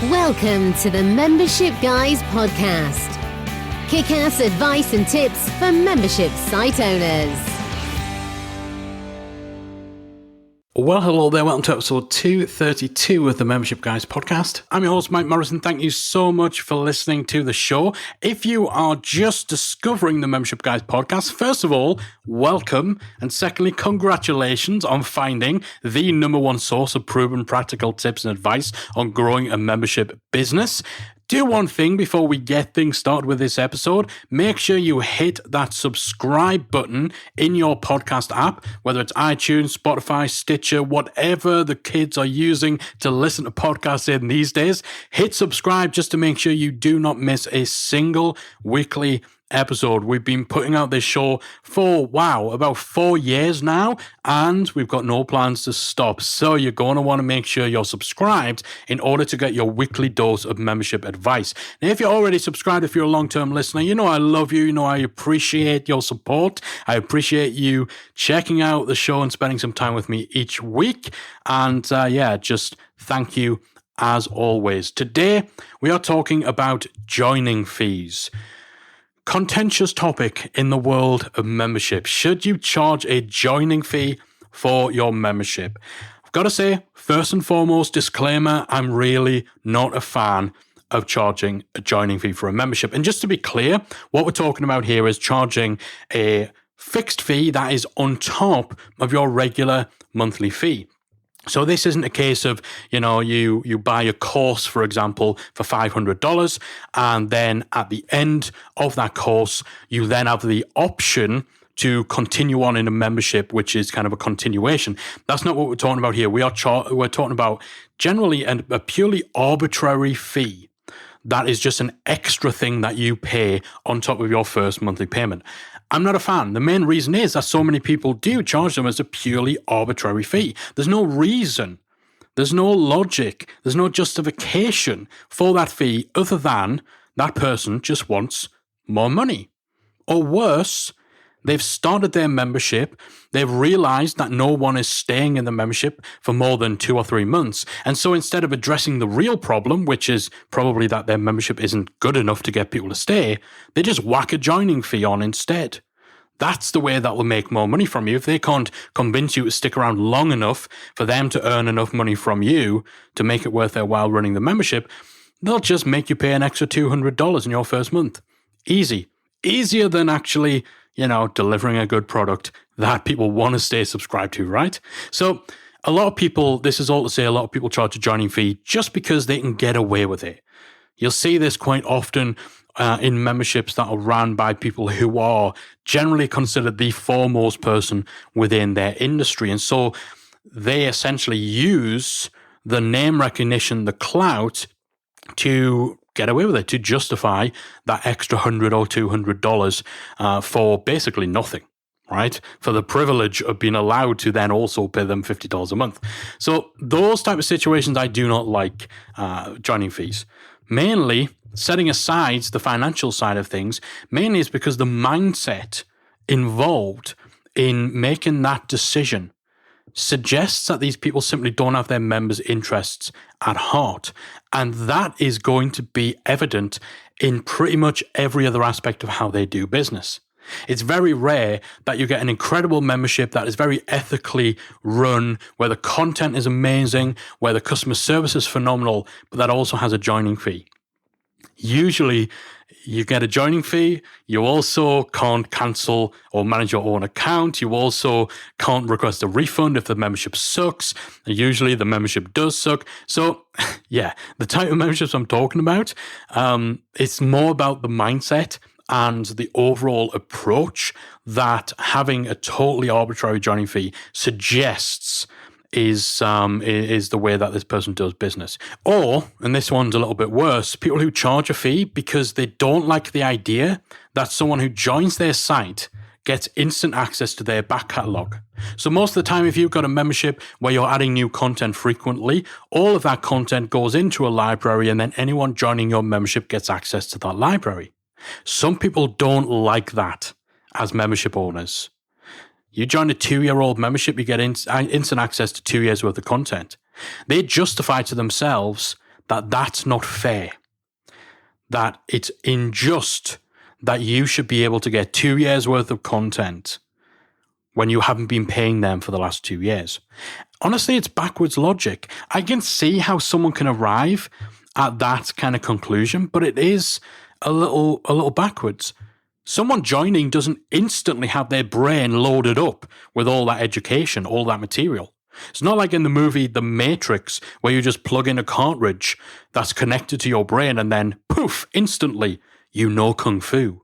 Welcome to the Membership Guys podcast. Kick-ass advice and tips for membership site owners. Well, hello there. Welcome to episode 232 of the Membership Guys podcast. I'm your host, Mike Morrison. Thank you so much for listening to the show. If you are just discovering the Membership Guys podcast, first of all, welcome. And secondly, congratulations on finding the number one source of proven practical tips and advice on growing a membership business. Do one thing before we get things started with this episode. Make sure you hit that subscribe button in your podcast app, whether it's iTunes, Spotify, Stitcher, whatever the kids are using to listen to podcasts in these days. Hit subscribe just to make sure you do not miss a single weekly episode. We've been putting out this show for, about 4 years now, and we've got no plans to stop. So you're going to want to make sure you're subscribed in order to get your weekly dose of membership advice. Now, if you're already subscribed, if you're a long-term listener, you know I love you. You know I appreciate your support. I appreciate you checking out the show and spending some time with me each week. And just thank you as always. Today, we are talking about joining fees. Contentious topic in the world of membership. Should you charge a joining fee for your membership? I've got to say, first and foremost, disclaimer, I'm really not a fan of charging a joining fee for a membership. And just to be clear, what we're talking about here is charging a fixed fee that is on top of your regular monthly fee. So this isn't a case of, you buy a course, for example, for $500, and then at the end of that course, you then have the option to continue on in a membership, which is kind of a continuation. That's not what we're talking about here. We're talking about generally a purely arbitrary fee. That is just an extra thing that you pay on top of your first monthly payment. I'm not a fan. The main reason is that so many people do charge them as a purely arbitrary fee. There's no reason, there's no logic, there's no justification for that fee other than that person just wants more money. Or worse, they've started their membership, they've realized that no one is staying in the membership for more than 2 or 3 months. And so instead of addressing the real problem, which is probably that their membership isn't good enough to get people to stay, they just whack a joining fee on instead. That's the way that will make more money from you. If they can't convince you to stick around long enough for them to earn enough money from you to make it worth their while running the membership, they'll just make you pay an extra $200 in your first month. Easy. Easier than actually, delivering a good product that people want to stay subscribed to, right? So a lot of people, this is all to say, a lot of people charge a joining fee just because they can get away with it. You'll see this quite often in memberships that are run by people who are generally considered the foremost person within their industry. And so they essentially use the name recognition, the clout, to get away with it, to justify that extra $100 or $200 for basically nothing, right? For the privilege of being allowed to then also pay them $50 a month. So those type of situations, I do not like joining fees. Mainly, setting aside the financial side of things, mainly is because the mindset involved in making that decision suggests that these people simply don't have their members' interests at heart. And that is going to be evident in pretty much every other aspect of how they do business. It's very rare that you get an incredible membership that is very ethically run, where the content is amazing, where the customer service is phenomenal, but that also has a joining fee. Usually, you get a joining fee. You also can't cancel or manage your own account. You also can't request a refund if the membership sucks. Usually, the membership does suck. So, the type of memberships I'm talking about, it's more about the mindset and the overall approach that having a totally arbitrary joining fee suggests is the way that this person does business. Or, and this one's a little bit worse, people who charge a fee because they don't like the idea that someone who joins their site gets instant access to their back catalog. So most of the time, if you've got a membership where you're adding new content frequently, all of that content goes into a library, and then anyone joining your membership gets access to that library. Some people don't like that as membership owners. You join a 2-year-old membership, you get instant access to 2 years worth of content. They justify to themselves that that's not fair, that it's unjust that you should be able to get 2 years worth of content when you haven't been paying them for the last 2 years. Honestly, it's backwards logic. I can see how someone can arrive at that kind of conclusion, but it is a little backwards. Someone joining doesn't instantly have their brain loaded up with all that education, all that material. It's not like in the movie The Matrix, where you just plug in a cartridge that's connected to your brain and then, poof, instantly, you know Kung Fu.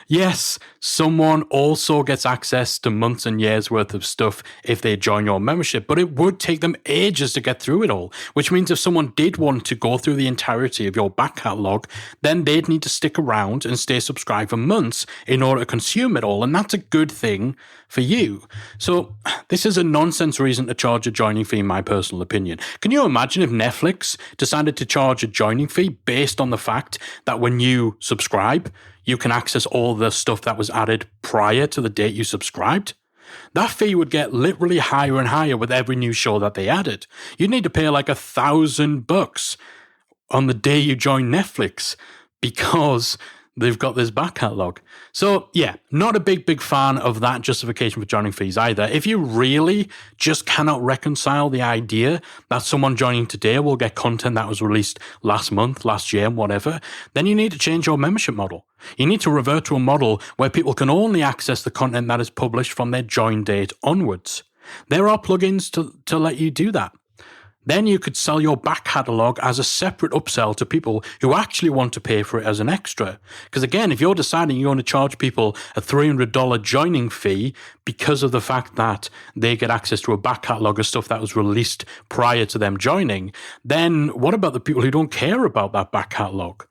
Yes, someone also gets access to months and years worth of stuff if they join your membership, but it would take them ages to get through it all, which means if someone did want to go through the entirety of your back catalogue, then they'd need to stick around and stay subscribed for months in order to consume it all, and that's a good thing for you. So this is a nonsense reason to charge a joining fee, in my personal opinion. Can you imagine if Netflix decided to charge a joining fee based on the fact that when you subscribe, you can access all the stuff that was added prior to the date you subscribed? That fee would get literally higher and higher with every new show that they added. You'd need to pay like $1,000 on the day you join Netflix because they've got this back catalogue. So yeah, not a big fan of that justification for joining fees either. If you really just cannot reconcile the idea that someone joining today will get content that was released last month, last year, whatever, then you need to change your membership model. You need to revert to a model where people can only access the content that is published from their join date onwards. There are plugins to let you do that. Then you could sell your back catalogue as a separate upsell to people who actually want to pay for it as an extra. Because again, if you're deciding you're going to charge people a $300 joining fee because of the fact that they get access to a back catalogue of stuff that was released prior to them joining, then what about the people who don't care about that back catalogue?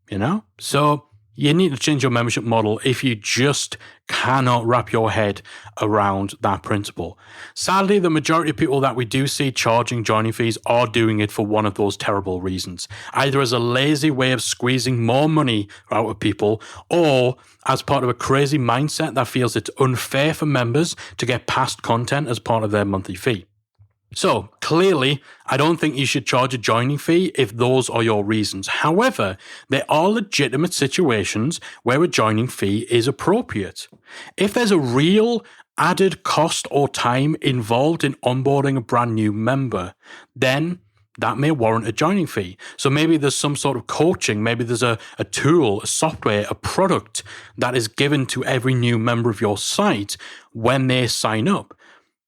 You know? So you need to change your membership model if you just cannot wrap your head around that principle. Sadly, the majority of people that we do see charging joining fees are doing it for one of those terrible reasons, either as a lazy way of squeezing more money out of people or as part of a crazy mindset that feels it's unfair for members to get past content as part of their monthly fee. So clearly, I don't think you should charge a joining fee if those are your reasons. However, there are legitimate situations where a joining fee is appropriate. If there's a real added cost or time involved in onboarding a brand new member, then that may warrant a joining fee. So maybe there's some sort of coaching, maybe there's a tool, a software, a product that is given to every new member of your site when they sign up.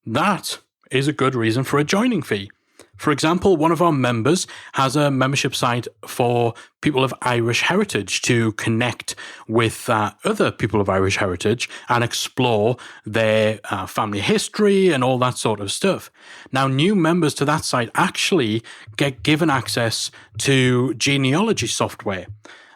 That is a good reason for a joining fee. For example, one of our members has a membership site for people of Irish heritage to connect with other people of Irish heritage and explore their family history and all that sort of stuff. Now, new members to that site actually get given access to genealogy software.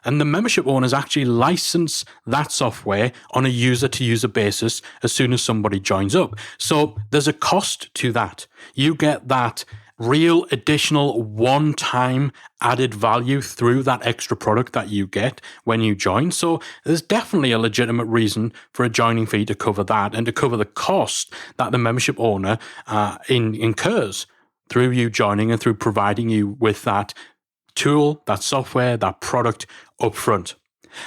And the membership owners actually license that software on a user-to-user basis as soon as somebody joins up. So there's a cost to that. You get that real additional one-time added value through that extra product that you get when you join. So there's definitely a legitimate reason for a joining fee to cover that and to cover the cost that the membership owner incurs through you joining and through providing you with that tool, that software, that product up front.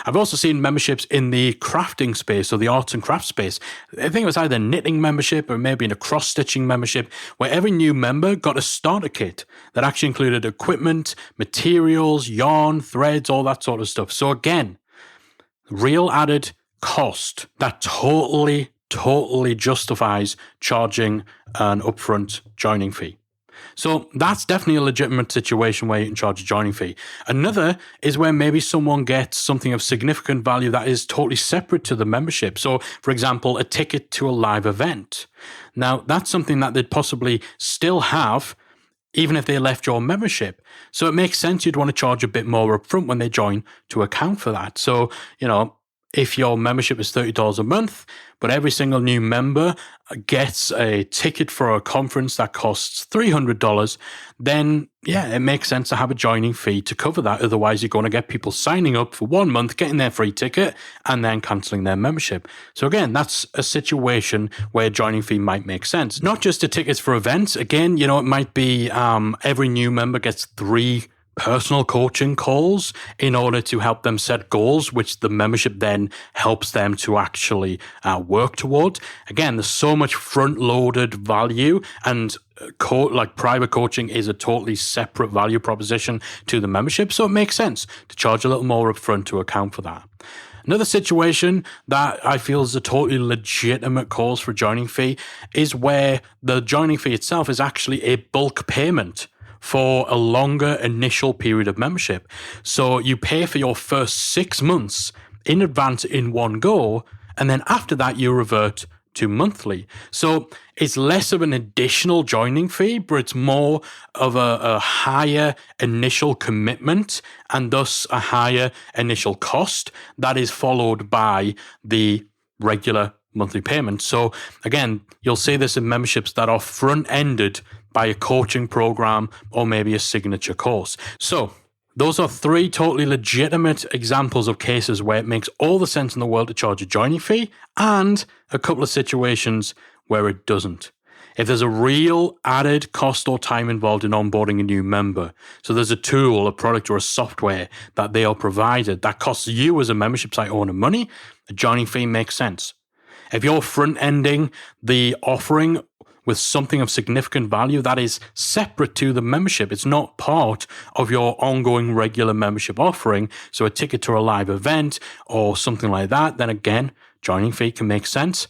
I've also seen memberships in the crafting space or the arts and crafts space. I think it was either knitting membership or maybe in a cross-stitching membership where every new member got a starter kit that actually included equipment, materials, yarn, threads, all that sort of stuff. So again, real added cost that totally justifies charging an upfront joining fee. So that's definitely a legitimate situation where you can charge a joining fee. Another is where maybe someone gets something of significant value that is totally separate to the membership. So, for example, a ticket to a live event. Now, that's something that they'd possibly still have even if they left your membership. So it makes sense you'd want to charge a bit more upfront when they join to account for that. So, if your membership is $30 a month, but every single new member gets a ticket for a conference that costs $300, then yeah, it makes sense to have a joining fee to cover that. Otherwise, you're going to get people signing up for 1 month, getting their free ticket, and then cancelling their membership. So again, that's a situation where a joining fee might make sense. Not just the tickets for events. Again, it might be every new member gets 3 personal coaching calls in order to help them set goals, which the membership then helps them to actually work towards. Again, there's so much front-loaded value, and private coaching is a totally separate value proposition to the membership, so it makes sense to charge a little more upfront to account for that. Another situation that I feel is a totally legitimate cause for a joining fee is where the joining fee itself is actually a bulk payment for a longer initial period of membership. So you pay for your first 6 months in advance in one go, and then after that you revert to monthly. So it's less of an additional joining fee, but it's more of a higher initial commitment and thus a higher initial cost that is followed by the regular monthly payment. So again, you'll see this in memberships that are front-ended by a coaching program or maybe a signature course. So those are 3 totally legitimate examples of cases where it makes all the sense in the world to charge a joining fee, and a couple of situations where it doesn't. If there's a real added cost or time involved in onboarding a new member, so there's a tool, a product, or a software that they are provided that costs you as a membership site owner money, a joining fee makes sense. If you're front-ending the offering with something of significant value that is separate to the membership, it's not part of your ongoing regular membership offering, so a ticket to a live event or something like that, then again, joining fee can make sense.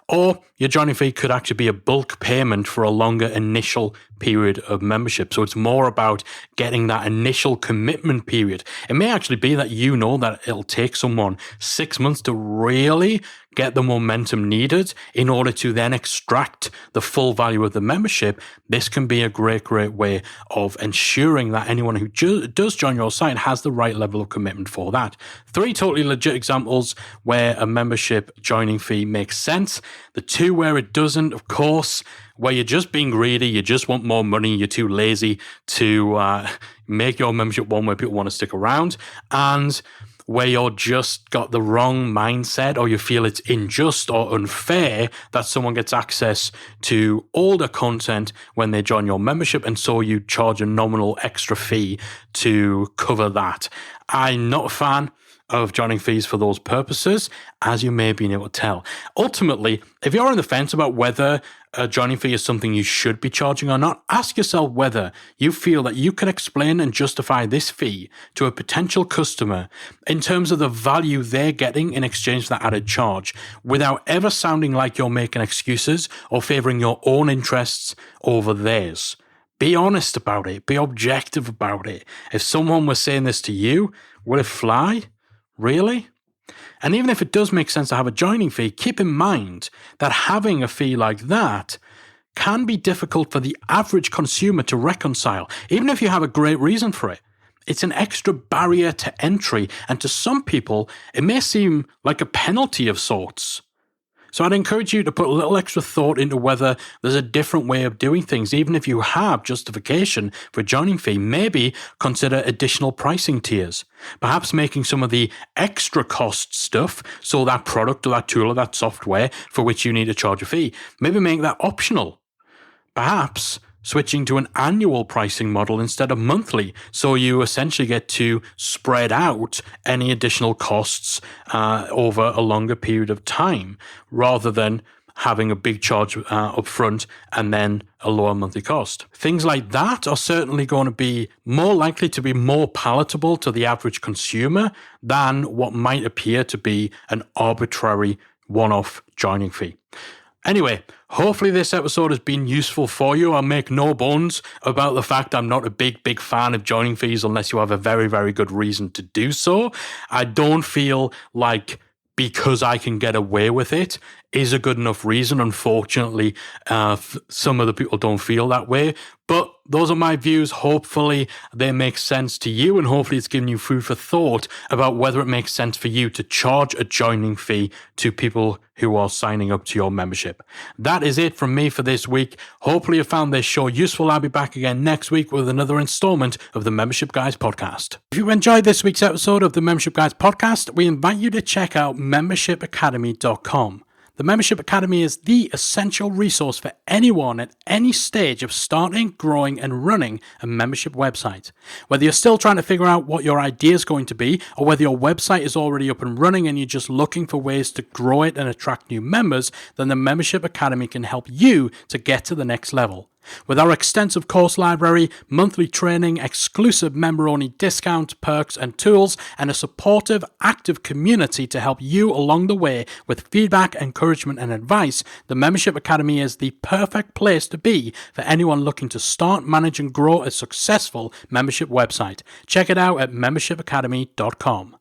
Or your joining fee could actually be a bulk payment for a longer initial period of membership. So it's more about getting that initial commitment period. It may actually be that you know that it'll take someone 6 months to really get the momentum needed in order to then extract the full value of the membership. This can be a great way of ensuring that anyone who does join your site has the right level of commitment for that. 3 totally legit examples where a membership joining fee makes sense. The 2 where it doesn't, of course, where you're just being greedy, you just want more money, you're too lazy to make your membership one where people want to stick around, and where you're just got the wrong mindset, or you feel it's unjust or unfair that someone gets access to older content when they join your membership, and so you charge a nominal extra fee to cover that. I'm not a fan of joining fees for those purposes, as you may have been able to tell. Ultimately, if you're on the fence about whether a joining fee is something you should be charging or not, ask yourself whether you feel that you can explain and justify this fee to a potential customer in terms of the value they're getting in exchange for that added charge, without ever sounding like you're making excuses or favoring your own interests over theirs. Be honest about it. Be objective about it. If someone was saying this to you, would it fly? Really? And even if it does make sense to have a joining fee, keep in mind that having a fee like that can be difficult for the average consumer to reconcile, even if you have a great reason for it. It's an extra barrier to entry, and to some people, it may seem like a penalty of sorts. So I'd encourage you to put a little extra thought into whether there's a different way of doing things. Even if you have justification for a joining fee, maybe consider additional pricing tiers. Perhaps making some of the extra cost stuff, so that product or that tool or that software for which you need to charge a fee, maybe make that optional. Perhaps switching to an annual pricing model instead of monthly, so you essentially get to spread out any additional costs over a longer period of time, rather than having a big charge up front and then a lower monthly cost. Things like that are certainly going to be more likely to be more palatable to the average consumer than what might appear to be an arbitrary one-off joining fee. Anyway, hopefully this episode has been useful for you. I'll make no bones about the fact I'm not a big fan of joining fees unless you have a very good reason to do so. I don't feel like because I can get away with it is a good enough reason. Unfortunately, some other people don't feel that way. But those are my views. Hopefully they make sense to you, and hopefully it's given you food for thought about whether it makes sense for you to charge a joining fee to people who are signing up to your membership. That is it from me for this week. Hopefully you found this show useful. I'll be back again next week with another installment of the Membership Guys podcast. If you enjoyed this week's episode of the Membership Guys podcast, we invite you to check out membershipacademy.com. The Membership Academy is the essential resource for anyone at any stage of starting, growing, and running a membership website. Whether you're still trying to figure out what your idea is going to be, or whether your website is already up and running and you're just looking for ways to grow it and attract new members, then the Membership Academy can help you to get to the next level. With our extensive course library, monthly training, exclusive member-only discounts, perks and tools, and a supportive, active community to help you along the way with feedback, encouragement and advice, the Membership Academy is the perfect place to be for anyone looking to start, manage and grow a successful membership website. Check it out at membershipacademy.com.